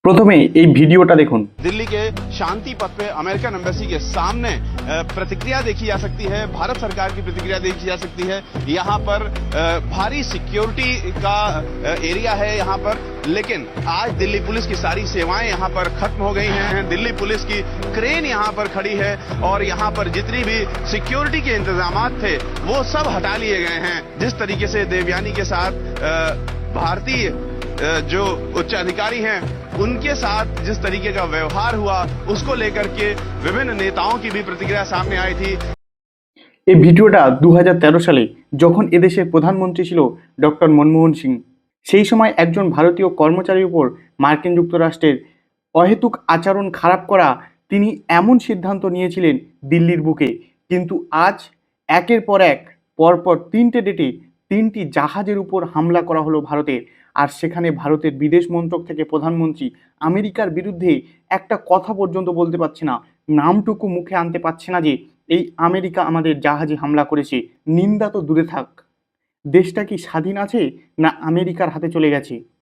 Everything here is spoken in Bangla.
প্রথমে এই ভিডিওটা দেখুন। दिल्ली के शांति पथ पे अमेरिकन एम्बेसी के सामने प्रतिक्रिया देखी जा सकती है। भारत सरकार की प्रतिक्रिया देखी जा सकती है। यहाँ पर भारी सिक्योरिटी का एरिया है यहाँ पर, लेकिन आज दिल्ली पुलिस की सारी सेवाएं यहाँ पर खत्म हो गई हैं। दिल्ली पुलिस की क्रेन यहाँ पर खड़ी है और यहाँ पर जितनी भी सिक्योरिटी के इंतजामात थे वो सब हटा लिए गए हैं। जिस तरीके से देवयानी के साथ भारतीय जो उच्च अधिकारी हैं उनके साथ जिस तरीके का व्यवहार हुआ उसको लेकर के विभिन्न नेताओं की भी प्रतिक्रिया सामने आई थी। এই ভিডিওটা 2013 সালে যখন এদেশের প্রধানমন্ত্রী ছিল ডক্টর মনমোহন সিং, সেই সময় একজন ভারতীয় কর্মচারীর উপর মার্কিন যুক্তরাষ্ট্রের অহেতুক আচরণ খারাপ করা তিনি এমন সিদ্ধান্ত নিয়েছিলেন দিল্লির বুকে। কিন্তু আজ একের পর এক পরপর 3টে ডেটে 3টি জাহাজের উপর হামলা করা হলো ভারতের, আর সেখানে ভারতের বিদেশ মন্ত্রক থেকে প্রধানমন্ত্রী আমেরিকার বিরুদ্ধে একটা কথা পর্যন্ত বলতে পারছে না, নামটুকু মুখে আনতে পারছে না যে এই আমেরিকা আমাদের জাহাজে হামলা করেছে। নিন্দা তো দূরে থাক, দেশটা কি স্বাধীন আছে না আমেরিকার হাতে চলে গেছে?